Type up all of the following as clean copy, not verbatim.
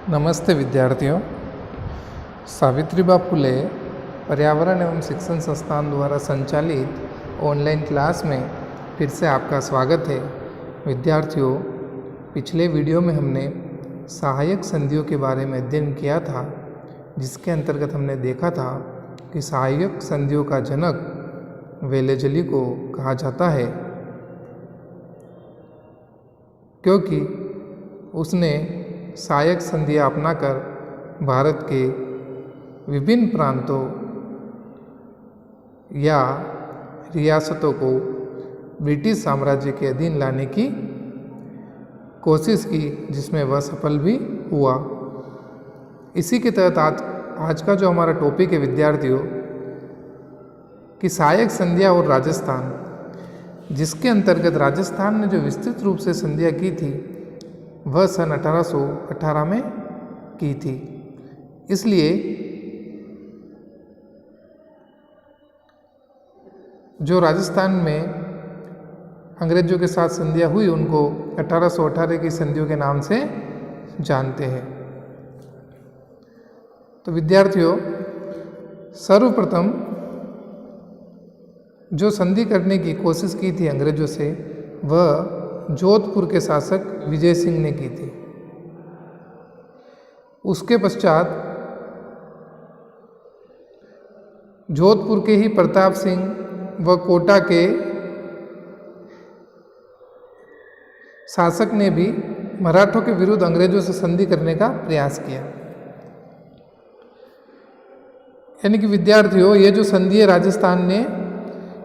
नमस्ते विद्यार्थियों। सावित्रीबाई फुले पर्यावरण एवं शिक्षण संस्थान द्वारा संचालित ऑनलाइन क्लास में फिर से आपका स्वागत है। विद्यार्थियों, पिछले वीडियो में हमने सहायक संधियों के बारे में अध्ययन किया था, जिसके अंतर्गत हमने देखा था कि सहायक संधियों का जनक वेलेज़ली को कहा जाता है, क्योंकि उसने सहायक संधियाँ अपनाकर भारत के विभिन्न प्रांतों या रियासतों को ब्रिटिश साम्राज्य के अधीन लाने की कोशिश की, जिसमें वह सफल भी हुआ। इसी के तहत आज का जो हमारा टॉपिक है विद्यार्थियों, कि सहायक संधियाँ और राजस्थान, जिसके अंतर्गत राजस्थान ने जो विस्तृत रूप से संधियाँ की थी वह सन 1818 में की थी। इसलिए जो राजस्थान में अंग्रेजों के साथ संधियाँ हुई उनको 1818 की संधियों के नाम से जानते हैं। तो विद्यार्थियों, सर्वप्रथम जो संधि करने की कोशिश की थी अंग्रेजों से, वह जोधपुर के शासक विजय सिंह ने की थी। उसके पश्चात जोधपुर के ही प्रताप सिंह व कोटा के शासक ने भी मराठों के विरुद्ध अंग्रेजों से संधि करने का प्रयास किया। यानी कि विद्यार्थियों, ये जो संधि राजस्थान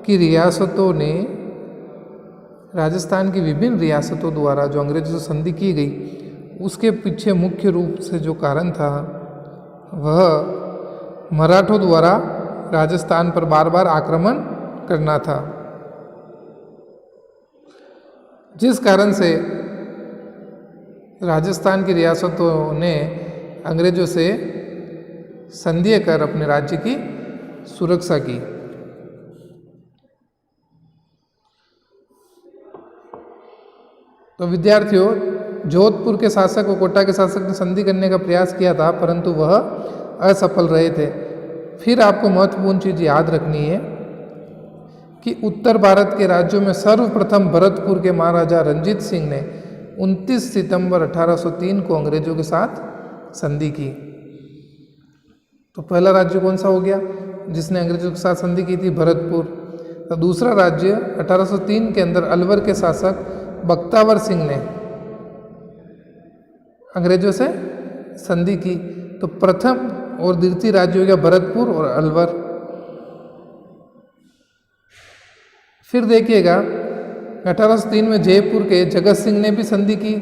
की रियासतों ने, राजस्थान की विभिन्न रियासतों द्वारा जो अंग्रेजों से संधि की गई, उसके पीछे मुख्य रूप से जो कारण था वह मराठों द्वारा राजस्थान पर बार बार आक्रमण करना था, जिस कारण से राजस्थान की रियासतों ने अंग्रेजों से संधि कर अपने राज्य की सुरक्षा की। तो विद्यार्थियों, जोधपुर के शासक और कोटा के शासक ने संधि करने का प्रयास किया था, परंतु वह असफल रहे थे। फिर आपको महत्वपूर्ण चीज़ याद रखनी है कि उत्तर भारत के राज्यों में सर्वप्रथम भरतपुर के महाराजा रणजीत सिंह ने 29 सितंबर 1803 को अंग्रेजों के साथ संधि की। तो पहला राज्य कौन सा हो गया जिसने अंग्रेजों के साथ संधि की थी? भरतपुर। तो दूसरा राज्य 1803 के अंदर अलवर के शासक बख्तावर सिंह ने अंग्रेजों से संधि की। तो प्रथम और द्वितीय राज्य हो गया भरतपुर और अलवर। फिर देखिएगा 1803 में जयपुर के जगत सिंह ने भी संधि की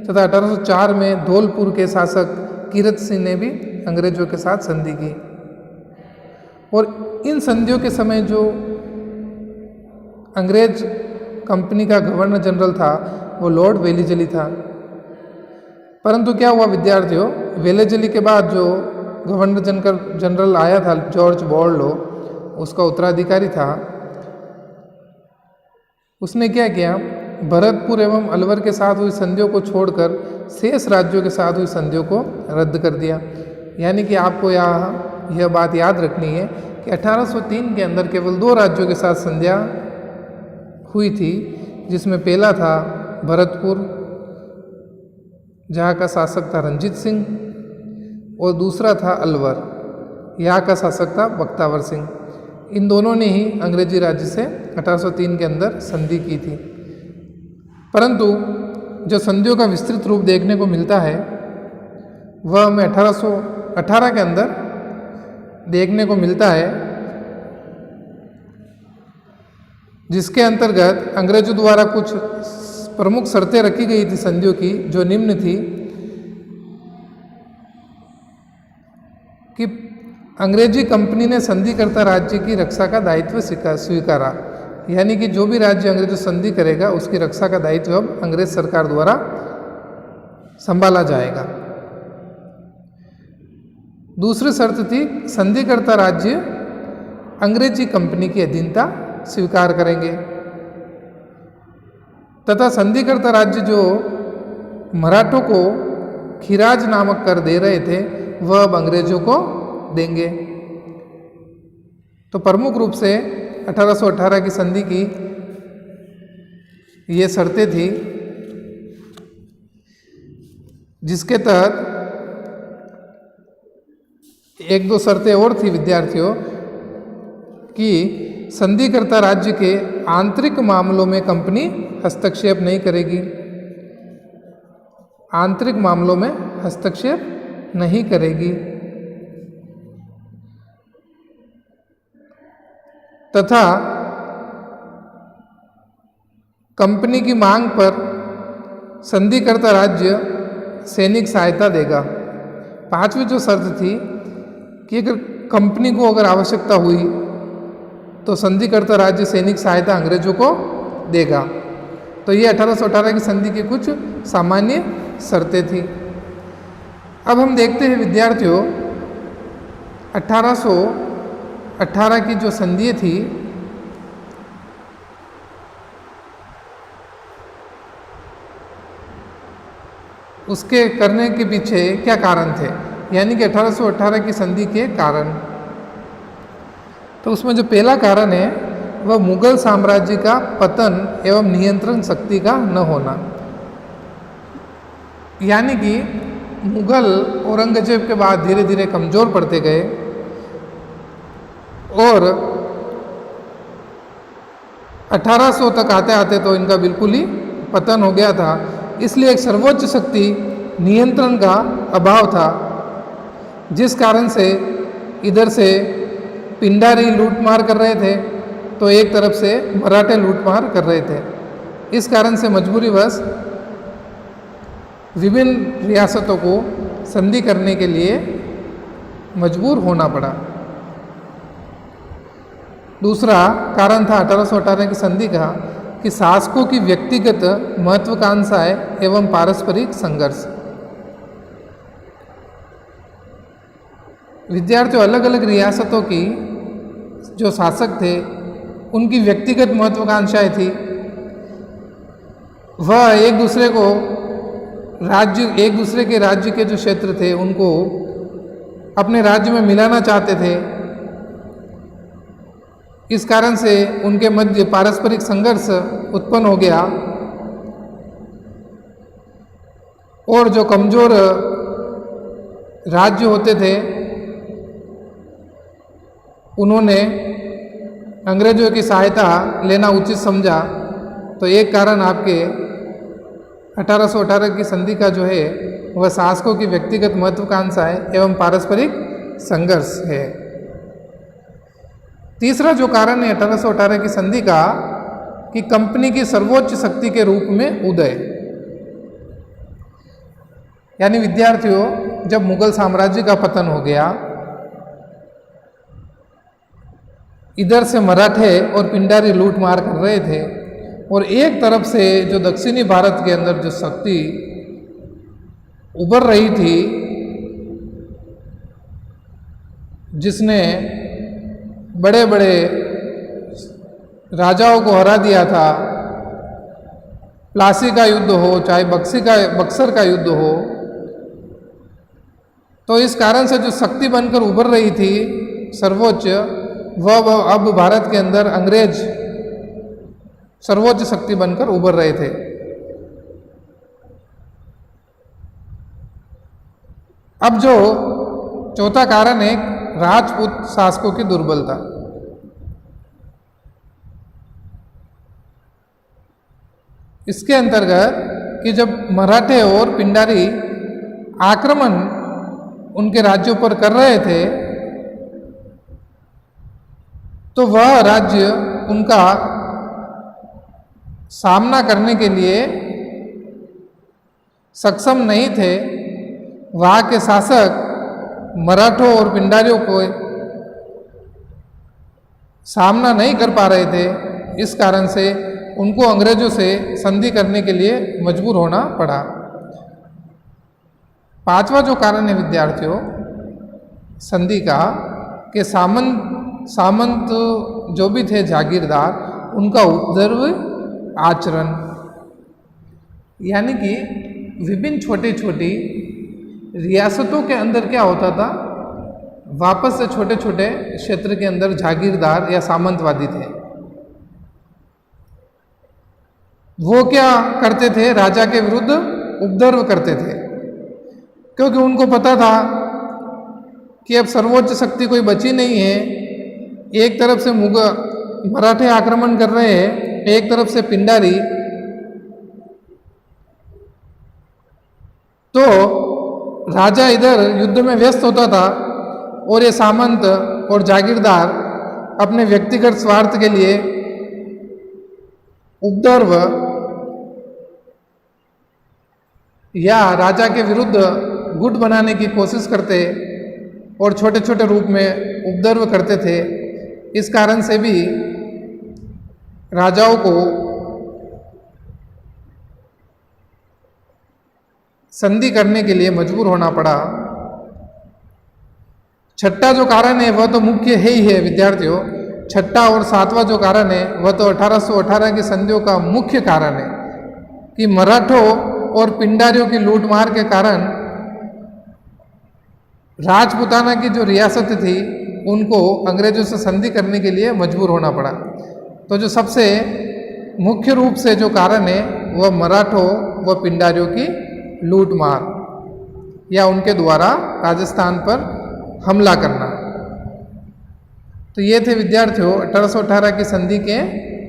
तथा 1804 में धौलपुर के शासक कीरत सिंह ने भी अंग्रेजों के साथ संधि की। और इन संधियों के समय जो अंग्रेज कंपनी का गवर्नर जनरल था वो लॉर्ड वेलेज़ली था। परंतु क्या हुआ विद्यार्थियों, वेलेज़ली के बाद जो गवर्नर जनरल आया था जॉर्ज बॉर्लो, उसका उत्तराधिकारी था, उसने क्या किया, भरतपुर एवं अलवर के साथ हुई संधियों को छोड़कर शेष राज्यों के साथ हुई संधियों को रद्द कर दिया। यानी कि आपको यह बात याद रखनी है कि 1803 के अंदर केवल 2 राज्यों के साथ संधियाँ हुई थी, जिसमें पहला था भरतपुर, जहाँ का शासक था रणजीत सिंह, और दूसरा था अलवर, यहाँ का शासक था बख्तावर सिंह। इन दोनों ने ही अंग्रेजी राज्य से 1803 के अंदर संधि की थी। परंतु जो संधियों का विस्तृत रूप देखने को मिलता है वह हमें 1818 के अंदर देखने को मिलता है, जिसके अंतर्गत अंग्रेजों द्वारा कुछ प्रमुख शर्तें रखी गई थी संधियों की, जो निम्न थी कि अंग्रेजी कंपनी ने संधिकर्ता राज्य की रक्षा का दायित्व स्वीकारा। यानी कि जो भी राज्य अंग्रेजों संधि करेगा उसकी रक्षा का दायित्व अब अंग्रेज सरकार द्वारा संभाला जाएगा। दूसरी शर्त थी, संधिकर्ता राज्य अंग्रेजी कंपनी की अधीनता स्वीकार करेंगे तथा संधिकर्ता राज्य जो मराठों को खिराज नामक कर दे रहे थे वह अब अंग्रेजों को देंगे। तो प्रमुख रूप से 1818 की संधि की ये शर्तें थी, जिसके तहत एक दो शर्तें और थी विद्यार्थियों कि संधिकर्ता राज्य के आंतरिक मामलों में कंपनी हस्तक्षेप नहीं करेगी, आंतरिक मामलों में हस्तक्षेप नहीं करेगी, तथा कंपनी की मांग पर संधिकर्ता राज्य सैनिक सहायता देगा। पांचवी जो शर्त थी कि अगर कंपनी को अगर आवश्यकता हुई तो संधिकर्ता राज्य सैनिक सहायता अंग्रेजों को देगा। तो ये 1818 की संधि की कुछ सामान्य शर्तें थी। अब हम देखते हैं विद्यार्थियों 1818 की जो संधि थी उसके करने के पीछे क्या कारण थे, यानी कि 1818 की संधि के कारण। तो उसमें जो पहला कारण है वह मुगल साम्राज्य का पतन एवं नियंत्रण शक्ति का न होना, यानी कि मुगल औरंगजेब के बाद धीरे धीरे कमज़ोर पड़ते गए और 1800 तक आते आते तो इनका बिल्कुल ही पतन हो गया था। इसलिए एक सर्वोच्च शक्ति नियंत्रण का अभाव था, जिस कारण से इधर से पिंडारी लूटमार कर रहे थे तो एक तरफ से मराठे लूटमार कर रहे थे। इस कारण से मजबूरीवश विभिन्न रियासतों को संधि करने के लिए मजबूर होना पड़ा। दूसरा कारण था 1818 की संधि का कि शासकों की व्यक्तिगत महत्वाकांक्षाएं एवं पारस्परिक संघर्ष। विद्यार्थियों अलग अलग रियासतों की जो शासक थे उनकी व्यक्तिगत महत्वाकांक्षाएं थी, वह एक दूसरे के राज्य के जो क्षेत्र थे उनको अपने राज्य में मिलाना चाहते थे। इस कारण से उनके मध्य पारस्परिक संघर्ष उत्पन्न हो गया और जो कमजोर राज्य होते थे उन्होंने अंग्रेजों की सहायता लेना उचित समझा। तो एक कारण आपके 1818 की संधि का जो है वह शासकों की व्यक्तिगत महत्वाकांक्षाएं एवं पारस्परिक संघर्ष है। तीसरा जो कारण है 1818 की संधि का कि कंपनी की सर्वोच्च शक्ति के रूप में उदय, यानी विद्यार्थियों जब मुगल साम्राज्य का पतन हो गया, इधर से मराठे और पिंडारी लूट मार कर रहे थे और एक तरफ से जो दक्षिणी भारत के अंदर जो शक्ति उभर रही थी जिसने बड़े बड़े राजाओं को हरा दिया था, प्लासी का युद्ध हो चाहे बक्सर का युद्ध हो, तो इस कारण से जो शक्ति बनकर उभर रही थी सर्वोच्च, वह अब भारत के अंदर अंग्रेज सर्वोच्च शक्ति बनकर उभर रहे थे। अब जो चौथा कारण है राजपूत शासकों की दुर्बलता। इसके अंतर्गत कि जब मराठे और पिंडारी आक्रमण उनके राज्यों पर कर रहे थे तो वह राज्य उनका सामना करने के लिए सक्षम नहीं थे। वहाँ के शासक मराठों और पिंडारियों को सामना नहीं कर पा रहे थे। इस कारण से उनको अंग्रेजों से संधि करने के लिए मजबूर होना पड़ा। पांचवा जो कारण है विद्यार्थियों संधि का कि सामंत जो भी थे जागीरदार, उनका उपद्रव आचरण, यानी कि विभिन्न छोटी छोटी रियासतों के अंदर क्या होता था, वापस से छोटे छोटे क्षेत्र के अंदर जागीरदार या सामंतवादी थे। वो क्या करते थे, राजा के विरुद्ध उपद्रव करते थे, क्योंकि उनको पता था कि अब सर्वोच्च शक्ति कोई बची नहीं है। एक तरफ से मराठे आक्रमण कर रहे हैं, एक तरफ से पिंडारी, तो राजा इधर युद्ध में व्यस्त होता था और ये सामंत और जागीरदार अपने व्यक्तिगत स्वार्थ के लिए उपद्रव या राजा के विरुद्ध गुट बनाने की कोशिश करते और छोटे छोटे रूप में उपद्रव करते थे। इस कारण से भी राजाओं को संधि करने के लिए मजबूर होना पड़ा। छठा जो कारण है वह तो मुख्य है ही है विद्यार्थियों। छठा और सातवां जो कारण है वह तो 1818 की संधियों का मुख्य कारण है कि मराठों और पिंडारियों की लूटमार के कारण राजपूताना की जो रियासत थी उनको अंग्रेजों से संधि करने के लिए मजबूर होना पड़ा। तो जो सबसे मुख्य रूप से जो कारण है वह मराठों व पिंडारियों की लूटमार या उनके द्वारा राजस्थान पर हमला करना। तो ये थे विद्यार्थियों 1818 की संधि के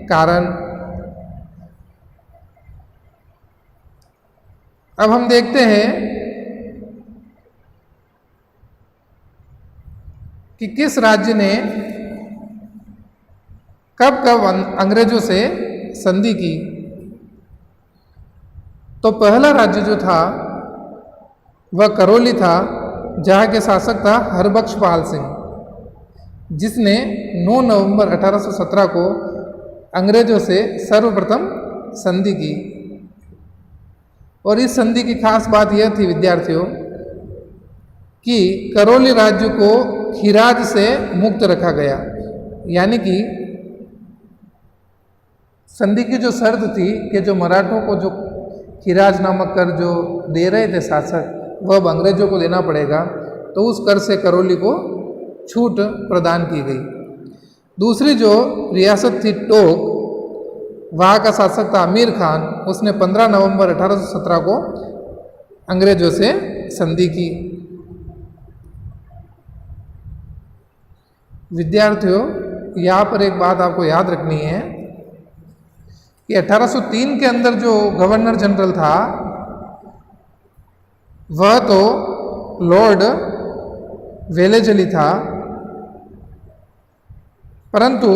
कारण। अब हम देखते हैं कि किस राज्य ने कब कब अंग्रेजों से संधि की। तो पहला राज्य जो था वह करौली था, जहाँ के शासक था हरबख्शपाल सिंह, जिसने 9 नवंबर 1817 को अंग्रेजों से सर्वप्रथम संधि की। और इस संधि की खास बात यह थी विद्यार्थियों कि करौली राज्य को खिराज से मुक्त रखा गया। यानी कि संधि की जो शर्त थी कि जो मराठों को जो खिराज नामक कर जो दे रहे थे शासक, वह अब अंग्रेजों को देना पड़ेगा, तो उस कर से करौली को छूट प्रदान की गई। दूसरी जो रियासत थी टोक, वहाँ का शासक था अमीर खान, उसने 15 नवंबर 1817 को अंग्रेजों से संधि की। विद्यार्थियों, यहाँ पर एक बात आपको याद रखनी है कि 1803 के अंदर जो गवर्नर जनरल था वह तो लॉर्ड वेलेजली था, परंतु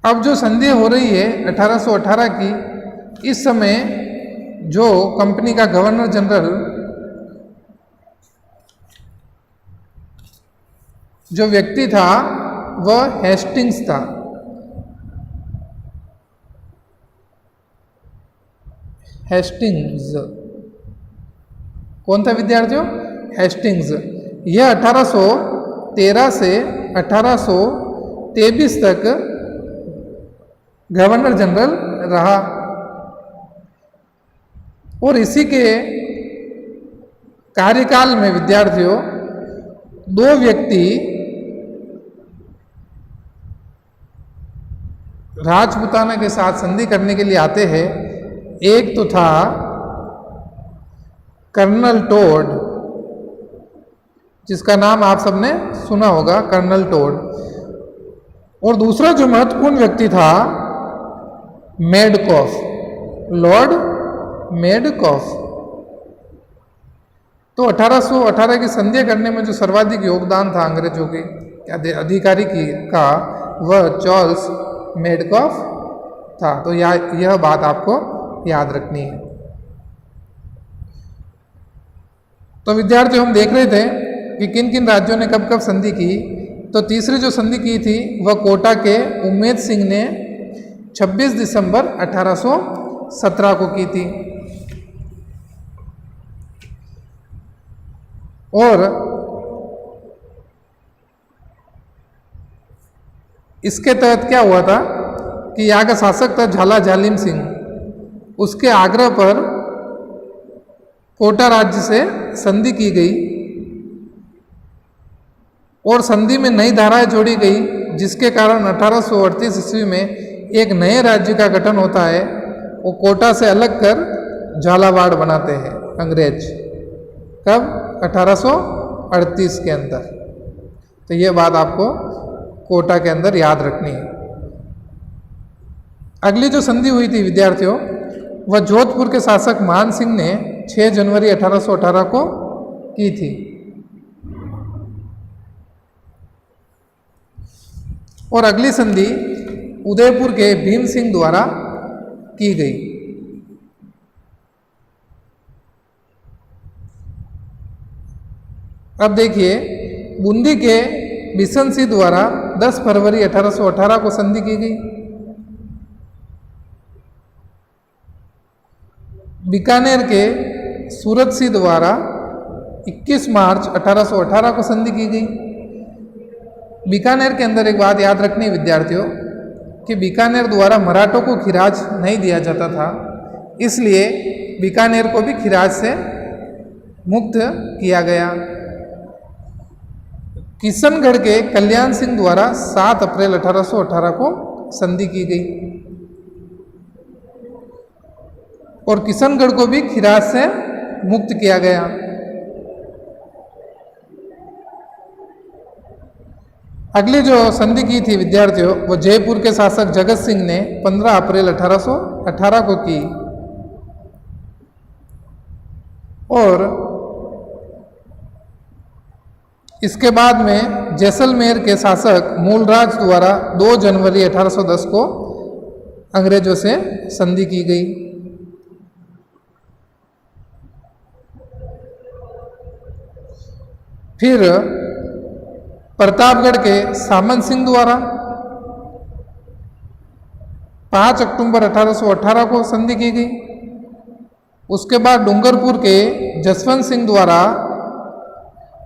अब जो संधि हो रही है 1818 की, इस समय जो कंपनी का गवर्नर जनरल जो व्यक्ति था वह हेस्टिंग्स था। हेस्टिंग्स कौन था विद्यार्थियों? हेस्टिंग्स। यह 1813 से 1823 तक गवर्नर जनरल रहा और इसी के कार्यकाल में विद्यार्थियों 2 व्यक्ति राजपूताना के साथ संधि करने के लिए आते हैं। एक तो था कर्नल टोड, जिसका नाम आप सबने सुना होगा, कर्नल टोड, और दूसरा जो महत्वपूर्ण व्यक्ति था मेडकॉफ, लॉर्ड मेडकॉफ। तो 1818 की संधि करने में जो सर्वाधिक योगदान था अंग्रेजों के अधिकारी का, वह चार्ल्स मेडकॉफ था। तो यह बात आपको याद रखनी है। तो विद्यार्थियों, हम देख रहे थे कि किन किन राज्यों ने कब कब संधि की। तो तीसरी जो संधि की थी वह कोटा के उम्मेद सिंह ने 26 दिसंबर 1817 को की थी। और इसके तहत क्या हुआ था कि यहाँ का शासक था झाला झालिम सिंह। उसके आग्रह पर कोटा राज्य से संधि की गई और संधि में नई धाराएं जोड़ी गई, जिसके कारण 1838 ईस्वी में एक नए राज्य का गठन होता है। वो कोटा से अलग कर झालावाड़ बनाते हैं अंग्रेज। कब? 1838 के अंदर। तो ये बात आपको कोटा के अंदर याद रखनी है। अगली जो संधि हुई थी विद्यार्थियों, वह जोधपुर के शासक मान सिंह ने 6 जनवरी 1818 को की थी। और अगली संधि उदयपुर के भीम सिंह द्वारा की गई। अब देखिए, बूंदी के बिशन सिंह द्वारा 10 फरवरी 1818 को संधि की गई। बीकानेर के सूरत सिंह द्वारा 21 मार्च 1818 को संधि की गई। बीकानेर के अंदर एक बात याद रखनी है विद्यार्थियों कि बीकानेर द्वारा मराठों को खिराज नहीं दिया जाता था, इसलिए बीकानेर को भी खिराज से मुक्त किया गया। किशनगढ़ के कल्याण सिंह द्वारा 7 अप्रैल 1818 को संधि की गई और किशनगढ़ को भी खिराज से मुक्त किया गया। अगली जो संधि की थी विद्यार्थियों, वो जयपुर के शासक जगत सिंह ने 15 अप्रैल 1818 को की और इसके बाद में जैसलमेर के शासक मूलराज द्वारा 2 जनवरी 1810 को अंग्रेजों से संधि की गई। फिर प्रतापगढ़ के सामंत सिंह द्वारा 5 अक्टूबर 1818 को संधि की गई। उसके बाद डूंगरपुर के जसवंत सिंह द्वारा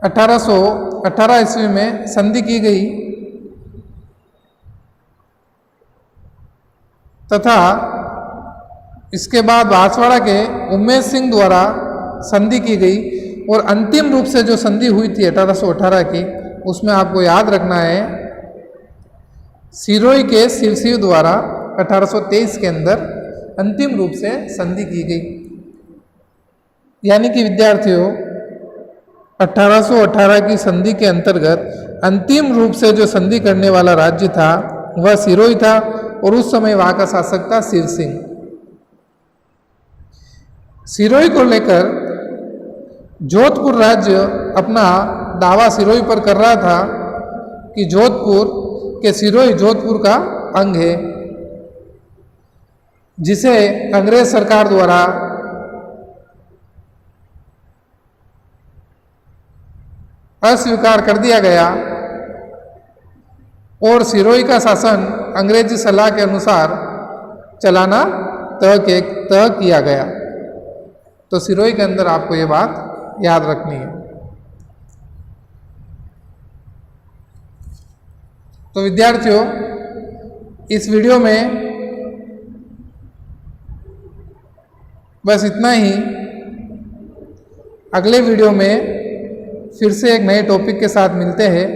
1818 ईस्वी में संधि की गई तथा इसके बाद बांसवाड़ा के उमेश सिंह द्वारा संधि की गई और अंतिम रूप से जो संधि हुई थी 1818 की, उसमें आपको याद रखना है सिरोही के शिवसिंह द्वारा 1823 के अंदर अंतिम रूप से संधि की गई। यानी कि विद्यार्थियों 1818 की संधि के अंतर्गत अंतिम रूप से जो संधि करने वाला राज्य था वह सिरोही था और उस समय वहां का शासक था शिव सिंह। सिरोही को लेकर जोधपुर राज्य अपना दावा सिरोही पर कर रहा था कि जोधपुर के सिरोही जोधपुर का अंग है, जिसे अंग्रेज सरकार द्वारा अस्वीकार कर दिया गया और सिरोही का शासन अंग्रेजी सलाह के अनुसार चलाना तय किया गया। तो सिरोही के अंदर आपको ये बात याद रखनी है। तो विद्यार्थियों, इस वीडियो में बस इतना ही। अगले वीडियो में फिर से एक नए टॉपिक के साथ मिलते हैं।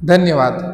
धन्यवाद।